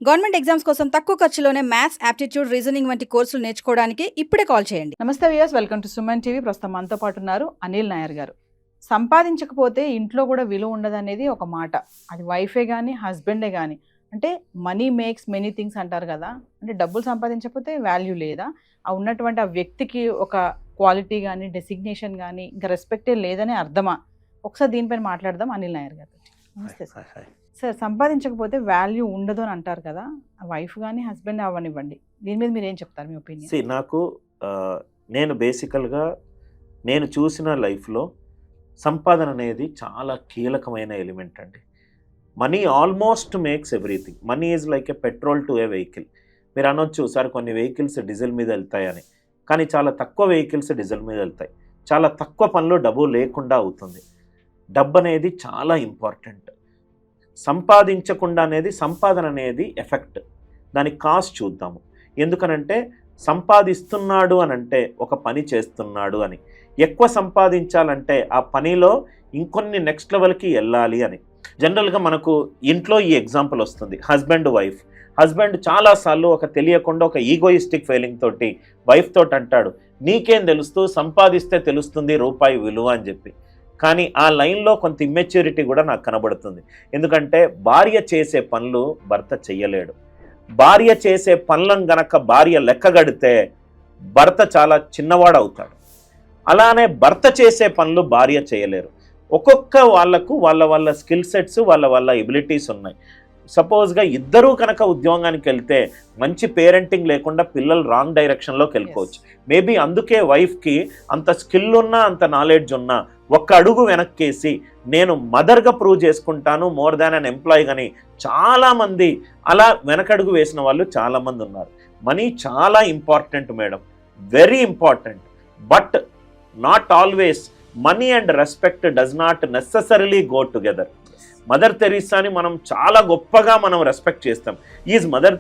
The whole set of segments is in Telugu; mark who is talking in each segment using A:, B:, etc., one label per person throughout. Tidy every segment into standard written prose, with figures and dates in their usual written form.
A: గవర్నమెంట్ ఎగ్జామ్స్ కోసం తక్కువ ఖర్చులోనే మ్యాథ్స్, యాప్టిట్యూడ్, రీజనింగ్ వంటి కోర్సులు నేర్చుకోవడానికి ఇప్పుడే కాల్ చేయండి.
B: నమస్తే viewers, welcome to Suman TV. ప్రస్తుతం మనతో పాటు ఉన్నారు అనిల్ నాయర్ గారు. సంపాదించకపోతే ఇంట్లో కూడా విలువ ఉండదనేది ఒక మాట. అది వైఫే కానీ హస్బెండే కానీ, అంటే మనీ మేక్స్ మెనీ థింగ్స్ అంటారు కదా. అంటే డబ్బులు సంపాదించకపోతే వాల్యూ లేదా, ఆ ఉన్నటువంటి ఆ వ్యక్తికి ఒక క్వాలిటీ కానీ డెసిగ్నేషన్ కానీ ఇంకా రెస్పెక్టే లేదని అర్థమా? ఒకసారి దీనిపైన మాట్లాడదాం అనిల్ నాయర్ గారు. నమస్తే సార్. సార్, సంపాదించకపోతే వాల్యూ ఉండదు అని అంటారు కదా, వైఫ్ కానీ హస్బెండ్ అవనివ్వండి, దీని మీద మీరు ఏం చెప్తారు, మీ ఒపీనియన్?
C: నాకు నేను బేసికల్గా నేను చూసిన లైఫ్లో సంపాదన అనేది చాలా కీలకమైన ఎలిమెంట్ అండి. Money almost makes everything. Money is like A petrol to A vehicle. మీరు అనొచ్చు సార్ కొన్ని వెహికల్స్ డీజిల్ మీద వెళ్తాయని, కానీ చాలా తక్కువ వెహికల్స్ డీజిల్ మీద వెళ్తాయి. చాలా తక్కువ పనులు డబ్బు లేకుండా అవుతుంది. డబ్బు అనేది చాలా ఇంపార్టెంట్. సంపాదించకుండా అనేది సంపాదన అనేది ఎఫెక్ట్. దాని కాస్ట్ చూద్దాము. ఎందుకనంటే సంపాదిస్తున్నాడు అని అంటే ఒక పని చేస్తున్నాడు అని, ఎక్కువ సంపాదించాలంటే ఆ పనిలో ఇంకొన్ని నెక్స్ట్ లెవెల్కి వెళ్ళాలి అని. జనరల్గా మనకు ఇంట్లో ఈ ఎగ్జాంపుల్ వస్తుంది, హస్బెండ్ వైఫ్. హస్బెండ్ చాలాసార్లు ఒక తెలియకుండా ఒక ఈగోయిస్టిక్ ఫీలింగ్ తోటి వైఫ్ తోటి అంటాడు, నీకేం తెలుస్తూ, సంపాదిస్తే తెలుస్తుంది రూపాయి విలువ అని చెప్పి. కానీ ఆ లైన్లో కొంత ఇమ్మెచ్యూరిటీ కూడా నాకు కనబడుతుంది. ఎందుకంటే భార్య చేసే పనులు భర్త చెయ్యలేడు. భార్య చేసే పనులను గనక భార్య లెక్కగడితే భర్త చాలా చిన్నవాడు అవుతాడు. అలానే భర్త చేసే పనులు భార్య చేయలేరు. ఒక్కొక్క వాళ్ళకు వాళ్ళ స్కిల్ సెట్స్, వాళ్ళ ఎబిలిటీస్ ఉన్నాయి. సపోజ్గా ఇద్దరూ కనుక ఉద్యోగానికి వెళ్తే మంచి పేరెంటింగ్ లేకుండా పిల్లలు రాంగ్ డైరెక్షన్లోకి వెళ్ళిపోవచ్చు. మేబీ అందుకే వైఫ్కి అంత స్కిల్ ఉన్నా, అంత నాలెడ్జ్ ఉన్నా ఒక్క అడుగు వెనక్కేసి నేను మదర్గా ప్రూవ్ చేసుకుంటాను మోర్ దాన్ అన్ ఎంప్లాయీ కానీ చాలామంది అలా వెనకడుగు వేసిన వాళ్ళు చాలామంది ఉన్నారు. మనీ చాలా important madam, very important. But not always money and respect does not necessarily go together. Mother తెరీసాని మనం చాలా గొప్పగా మనం రెస్పెక్ట్ చేస్తాం. Is mother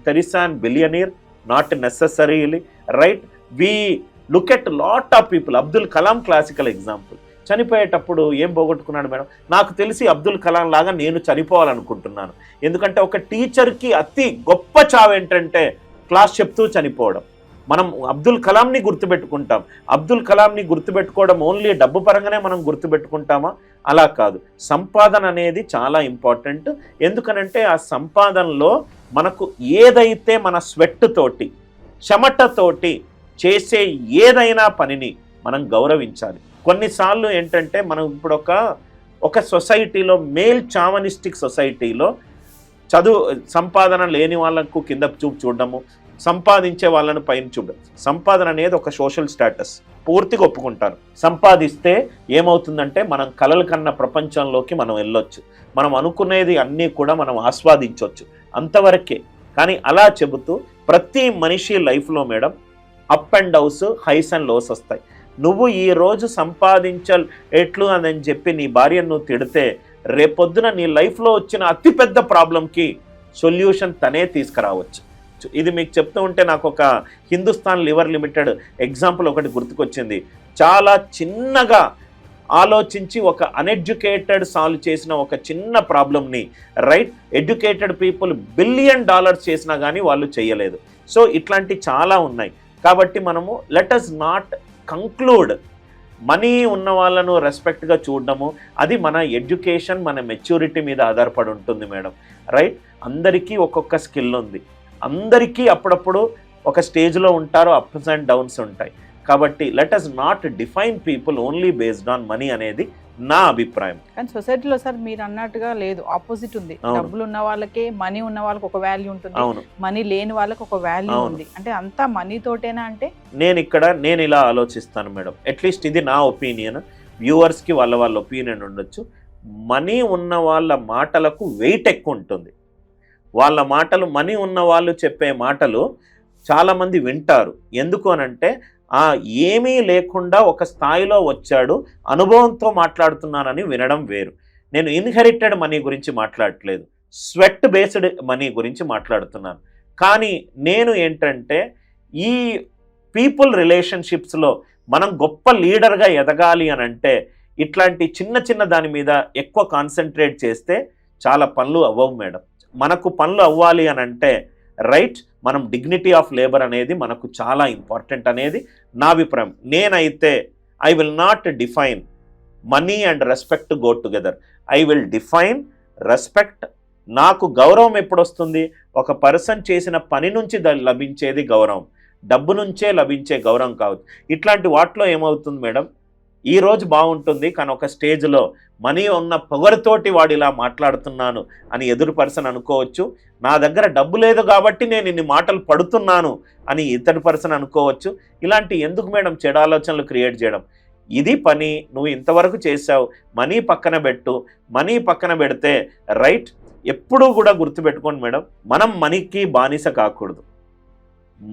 C: Teresa and billionaire? Not necessarily, right? We look at lot of people. Abdul Kalam classical example. చనిపోయేటప్పుడు ఏం పోగొట్టుకున్నాడు మేడం? నాకు తెలిసి అబ్దుల్ కలాం లాగా నేను చనిపోవాలనుకుంటున్నాను. ఎందుకంటే ఒక టీచర్కి అతి గొప్ప చావు ఏంటంటే క్లాస్ చెప్తూ చనిపోవడం. మనం అబ్దుల్ కలాంని గుర్తుపెట్టుకుంటాం. అబ్దుల్ కలాంని గుర్తుపెట్టుకోవడం ఓన్లీ డబ్బు పరంగానే మనం గుర్తుపెట్టుకుంటామా? అలా కాదు. సంపాదన అనేది చాలా ఇంపార్టెంట్. ఎందుకనంటే ఆ సంపాదనలో మనకు ఏదైతే మన స్వెట్ తోటి, చెమటతోటి చేసే ఏదైనా పనిని మనం గౌరవించాలి. కొన్నిసార్లు ఏంటంటే మనం ఇప్పుడు ఒక సొసైటీలో, మేల్ చావనిస్టిక్ సొసైటీలో సంపాదన లేని వాళ్ళకు కింద చూడడము, సంపాదించే వాళ్ళను పైన చూడడం. సంపాదన అనేది ఒక సోషల్ స్టేటస్, పూర్తిగా ఒప్పుకుంటారు. సంపాదిస్తే ఏమవుతుందంటే మనం కలలు కన్న ప్రపంచంలోకి మనం వెళ్ళొచ్చు. మనం అనుకునేది అన్నీ కూడా మనం ఆస్వాదించవచ్చు, అంతవరకే. కానీ అలా చెబుతూ ప్రతి మనిషి లైఫ్లో madam up and downs, highs and lows వస్తాయి. నువ్వు ఈరోజు ఎట్లు అని చెప్పి నీ భార్యను నువ్వు తిడితే రేపొద్దున నీ లైఫ్లో వచ్చిన అతిపెద్ద ప్రాబ్లంకి సొల్యూషన్ తనే తీసుకురావచ్చు. ఇది మీకు చెప్తూ ఉంటే నాకు ఒక హిందుస్థాన్ లివర్ లిమిటెడ్ ఎగ్జాంపుల్ ఒకటి గుర్తుకొచ్చింది. చాలా చిన్నగా ఆలోచించి ఒక అన్ఎడ్యుకేటెడ్ సాల్వ్ చేసిన ఒక చిన్న ప్రాబ్లమ్ని, రైట్, ఎడ్యుకేటెడ్ పీపుల్ $1 బిలియన్ చేసినా కానీ వాళ్ళు చేయలేదు. సో ఇట్లాంటి చాలా ఉన్నాయి. కాబట్టి మనము let us not conclude money ఉన్న వాళ్ళను రెస్పెక్ట్గా చూడడము, అది మన ఎడ్యుకేషన్, మన మెచ్యూరిటీ మీద ఆధారపడి ఉంటుంది మేడం, రైట్? అందరికీ ఒక్కొక్క స్కిల్ ఉంది. అందరికీ అప్పుడప్పుడు ఒక స్టేజ్లో ఉంటారు, అప్స్ అండ్ డౌన్స్ ఉంటాయి. కాబట్టి let us not define people only based on money అనేది నా అభిప్రాయం.
B: కానీ సొసైటీలో సార్ మీరు అన్నట్టుగా లేదు, ఆపోజిట్ ఉంది. డబ్బులు ఉన్న వాళ్ళకే, మనీ ఉన్న వాళ్ళకి ఒక వాల్యూ ఉంటుంది, మనీ లేని వాళ్ళకి ఒక వాల్యూ ఉంది. అంటే అంతా మనీ తోటేనా? అంటే
C: నేను ఇలా ఆలోచిస్తాను మేడం. అట్లీస్ట్ ఇది నా ఒపీనియన్. వ్యూవర్స్కి వాళ్ళ ఒపీనియన్ ఉండొచ్చు. మనీ ఉన్న వాళ్ళ మాటలకు వెయిట్ ఎక్కువ ఉంటుంది. వాళ్ళ మాటలు, మనీ ఉన్న వాళ్ళు చెప్పే మాటలు చాలామంది వింటారు. ఎందుకు అనంటే ఏమీ లేకుండా ఒక స్థాయిలో వచ్చాడు, అనుభవంతో మాట్లాడుతున్నానని వినడం వేరు. నేను ఇన్హెరిటెడ్ మనీ గురించి మాట్లాడట్లేదు, స్వెట్ బేస్డ్ మనీ గురించి మాట్లాడుతున్నాను. కానీ నేను ఏంటంటే ఈ పీపుల్ రిలేషన్షిప్స్లో మనం గొప్ప లీడర్గా ఎదగాలి అని అంటే ఇట్లాంటి చిన్న దాని మీద ఎక్కువ కాన్సన్ట్రేట్ చేస్తే చాలా పనులు అవ్వవు మేడం. మనకు పనులు అవ్వాలి అని అంటే రైట్, మనం డిగ్నిటీ ఆఫ్ లేబర్ అనేది మనకు చాలా ఇంపార్టెంట్ అనేది నా అభిప్రాయం. నేనైతే I will not define money and respect go together. I will define respect. నాకు గౌరవం ఎప్పుడు వస్తుంది? ఒక పర్సన్ చేసిన పని నుంచి లభించేది గౌరవం, డబ్బు నుంచే లభించే గౌరవం కావచ్చు. ఇట్లాంటి వాటిలో ఏమవుతుంది మేడం, ఈ రోజు బాగుంటుంది కానీ ఒక స్టేజ్లో మనీ ఉన్న పొగరుతోటి వాడు ఇలా మాట్లాడుతున్నాను అని ఎదురు పర్సన్ అనుకోవచ్చు. నా దగ్గర డబ్బు లేదు కాబట్టి నేను ఇన్ని మాటలు పడుతున్నాను అని ఇతడి పర్సన్ అనుకోవచ్చు. ఇలాంటి ఎందుకు మేడం చెడు ఆలోచనలు క్రియేట్ చేయడం? ఇది పని, నువ్వు ఇంతవరకు చేసావు, మనీ పక్కన పెట్టు. మనీ పక్కన పెడితే రైట్, ఎప్పుడూ కూడా గుర్తుపెట్టుకోండి మేడం, మనం మనీకి బానిస కాకూడదు,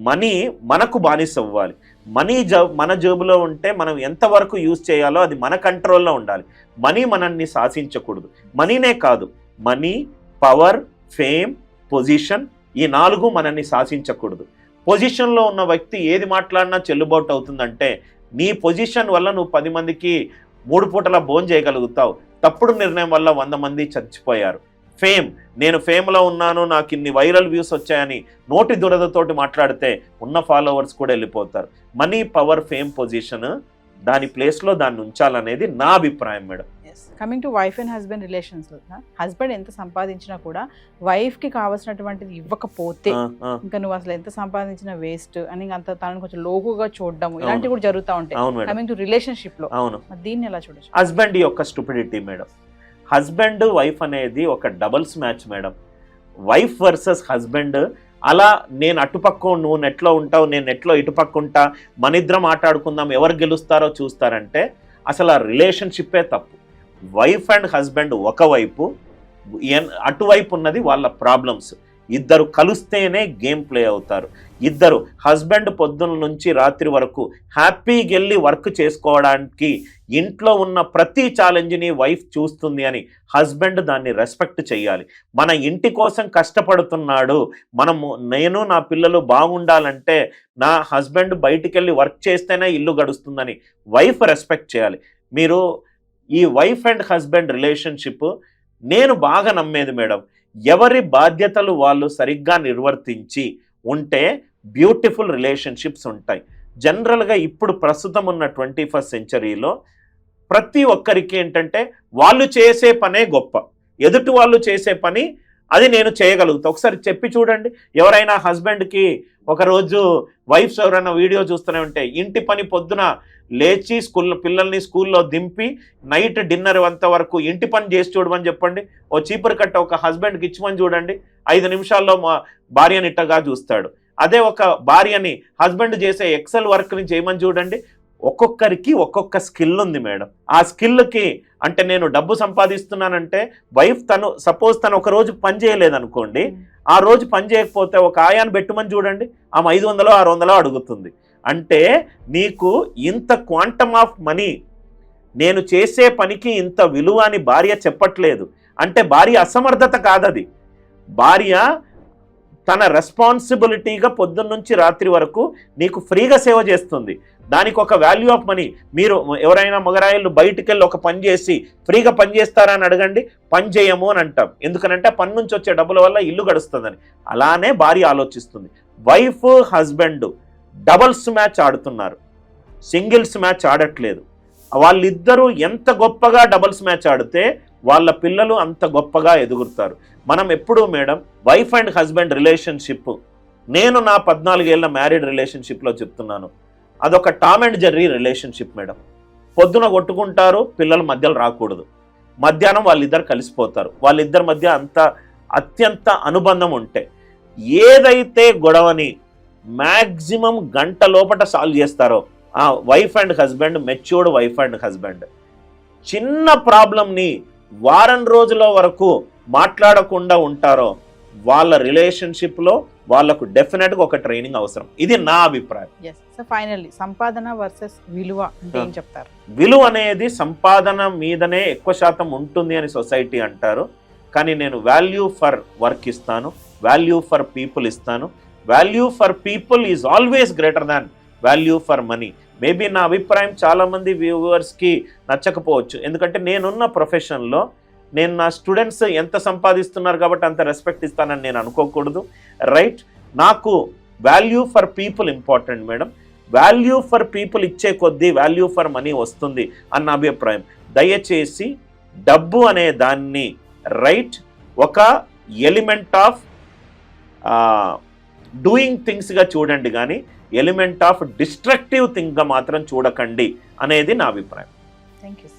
C: మనీ మనకు బానిస అవ్వాలి. మనీ మన జేబులో ఉంటే మనం ఎంతవరకు యూజ్ చేయాలో అది మన కంట్రోల్లో ఉండాలి. మనీ మనల్ని శాసించకూడదు. మనీనే కాదు, మనీ, పవర్, ఫేమ్, పొజిషన్, ఈ 4 మనల్ని శాసించకూడదు. పొజిషన్లో ఉన్న వ్యక్తి ఏది మాట్లాడినా చెల్లుబాటు అవుతుందంటే నీ పొజిషన్ వల్ల నువ్వు 10 మందికి 3 పూటల భోజనం చేయగలుగుతావు. తప్పుడు నిర్ణయం వల్ల 100 మంది చచ్చిపోయారు. ఫేమ్, నేను ఫేమ్లో ఉన్నాను, నాకు ఇన్ని వైరల్ వ్యూస్ వచ్చాయని నోటి దురదతోటి మాట్లాడితే ఉన్న ఫాలోవర్స్ కూడా వెళ్ళిపోతారు. మనీ, పవర్, ఫేమ్, పొజిషన్ దాని ప్లేస్లో దాన్ని ఉంచాలనేది నా అభిప్రాయం madam.
B: Coming to wife and husband relations, husband ఎంత సంపాదించినా కూడా వైఫ్కి కావాల్సినటువంటిది ఇవ్వకపోతే ఇంకా నువ్వు అసలు ఎంత సంపాదించినా వేస్ట్ అని అంత తనని కొంచెం లోకుగా చూడడం ఇలాంటివి కూడా జరుగుతూ ఉంటాయి. కమింగ్ టు రిలేషన్షిప్ లో దీన్ని ఎలా చూడొచ్చు?
C: హస్బెండ్ యొక్క స్టూపిడిటీ మేడం. హస్బెండ్ వైఫ్ అనేది ఒక doubles match madam. Wife versus husband, అలా నేను అటుపక్క నువ్వు నెట్లో ఉంటావు, నేను నెట్లో ఇటుపక్క ఉంటా, మన ఇద్దరం మాట్లాడుకుందాం, ఎవరు గెలుస్తారో చూస్తారంటే అసలు ఆ రిలేషన్షిప్పే తప్పు. వైఫ్ అండ్ హస్బెండ్ ఒకవైపు, అటువైపు ఉన్నది వాళ్ళ ప్రాబ్లమ్స్. ఇద్దరు కలిస్తేనే గేమ్ ప్లే అవుతారు. ఇద్దరు హస్బెండ్ పొద్దున్న నుంచి రాత్రి వరకు హ్యాపీగా వెళ్ళి వర్క్ చేసుకోవడానికి ఇంట్లో ఉన్న ప్రతి ఛాలెంజ్ని వైఫ్ చూస్తుంది అని హస్బెండ్ దాన్ని రెస్పెక్ట్ చేయాలి. మన ఇంటి కోసం కష్టపడుతున్నాడు, నేను నా పిల్లలు బాగుండాలంటే నా హస్బెండ్ బయటికి వెళ్ళి వర్క్ చేస్తేనే ఇల్లు గడుస్తుందని వైఫ్ రెస్పెక్ట్ చేయాలి. మీరు ఈ వైఫ్ అండ్ హస్బెండ్ రిలేషన్షిప్ నేను బాగా నమ్మేది మేడం, ఎవరి బాధ్యతలు వాళ్ళు సరిగ్గా నిర్వర్తించి ఉంటే బ్యూటిఫుల్ రిలేషన్షిప్స్ ఉంటాయి. జనరల్గా ఇప్పుడు ప్రస్తుతం ఉన్న 21st సెంచరీలో ప్రతి ఒక్కరికి ఏంటంటే వాళ్ళు చేసే పనే గొప్ప, ఎదుటి వాళ్ళు చేసే పని అది నేను చేయగలుగుతా. ఒకసారి చెప్పి చూడండి, ఎవరైనా హస్బెండ్కి ఒకరోజు వైఫ్స్ ఎవరైనా వీడియో చూస్తూనే ఉంటే ఇంటి పని పొద్దున లేచి పిల్లల్ని స్కూల్లో దింపి నైట్ డిన్నర్ అంత వరకు ఇంటి పని చేసి చూడమని చెప్పండి. ఓ చీపురు కట్ట ఒక హస్బెండ్కి ఇచ్చమని చూడండి, 5 నిమిషాల్లో మా భార్యని ఇట్టగా చూస్తాడు. అదే ఒక భార్యని హస్బెండ్ చేసే ఎక్సెల్ వర్క్ని చేయమని చూడండి. ఒక్కొక్కరికి ఒక్కొక్క స్కిల్ ఉంది మేడం. ఆ స్కిల్కి అంటే నేను డబ్బు సంపాదిస్తున్నానంటే వైఫ్ సపోజ్ తను ఒక రోజు పని చేయలేదనుకోండి, ఆ రోజు పని చేయకపోతే ఒక ఆయాన్ని పెట్టుమని చూడండి, ఆమె 500 600 అడుగుతుంది. అంటే నీకు ఇంత క్వాంటమ్ ఆఫ్ మనీ, నేను చేసే పనికి ఇంత విలువ అని భార్య చెప్పట్లేదు. అంటే భార్య అసమర్థత కాదది, భార్య తన రెస్పాన్సిబిలిటీగా పొద్దున్న నుంచి రాత్రి వరకు నీకు ఫ్రీగా సేవ చేస్తుంది. దానికి ఒక వాల్యూ ఆఫ్ మనీ. మీరు ఎవరైనా మగరాయిలు బయటికి వెళ్ళి ఒక పని చేసి ఫ్రీగా పని చేస్తారా అని అడగండి, పని చేయము అని అంటాం. ఎందుకనంటే పని నుంచి వచ్చే డబ్బుల వల్ల ఇల్లు గడుస్తుందని. అలానే భార్య ఆలోచిస్తుంది. వైఫ్ హస్బెండ్ డబుల్స్ మ్యాచ్ ఆడుతున్నారు, సింగిల్స్ మ్యాచ్ ఆడట్లేదు. వాళ్ళిద్దరూ ఎంత గొప్పగా డబుల్స్ మ్యాచ్ ఆడితే వాళ్ళ పిల్లలు అంత గొప్పగా ఎదుగుతారు. మనం ఎప్పుడూ madam wife and husband relationship, నేను నా 14 ఏళ్ల మ్యారీడ్ రిలేషన్షిప్లో చెప్తున్నాను, అదొక Tom and Jerry relationship madam. పొద్దున కొట్టుకుంటారు, పిల్లలు మధ్యలో రాకూడదు, మధ్యాహ్నం వాళ్ళిద్దరు కలిసిపోతారు. వాళ్ళిద్దరి మధ్య అత్యంత అనుబంధం ఉంటే ఏదైతే గొడవని మ్యాక్సిమం గంట లోపల సాల్వ్ చేస్తారో ఆ wife and husband matured wife and husband. చిన్న ప్రాబ్లంని వారం రోజుల వరకు మాట్లాడకుండా ఉంటారో వాళ్ళ రిలేషన్షిప్లో వాళ్ళకు డెఫినెట్గా ఒక ట్రైనింగ్ అవసరం. ఇది నా అభిప్రాయం.
B: ఫైనల్లీ సంపాదన వర్సెస్ విలువ అంటే ఏం చెప్తారు?
C: విలువ అనేది సంపాదన మీదనే ఎక్కువ శాతం ఉంటుంది అని సొసైటీ అంటారు. కానీ నేను వాల్యూ ఫర్ వర్క్ ఇస్తాను, వాల్యూ ఫర్ పీపుల్ ఇస్తాను. Value for people is always greater than value for money. Maybe నా అభిప్రాయం చాలామంది వ్యూవర్స్కి నచ్చకపోవచ్చు, ఎందుకంటే నేనున్న ప్రొఫెషన్లో నేను నా స్టూడెంట్స్ ఎంత సంపాదిస్తున్నారు కాబట్టి అంత రెస్పెక్ట్ ఇస్తానని నేను అనుకోకూడదు. రైట్, నాకు value for people important madam. Value for people ఇచ్చే కొద్దీ వాల్యూ ఫర్ మనీ వస్తుంది అన్న అభిప్రాయం. దయచేసి డబ్బు అనే దాన్ని రైట్ ఒక ఎలిమెంట్ ఆఫ్ డూయింగ్ థింగ్స్గా చూడండి, కానీ ఎలిమెంట్ ఆఫ్ డిస్ట్రక్టివ్ థింగ్గా మాత్రం చూడకండి అనేది నా అభిప్రాయం.
B: Thank you.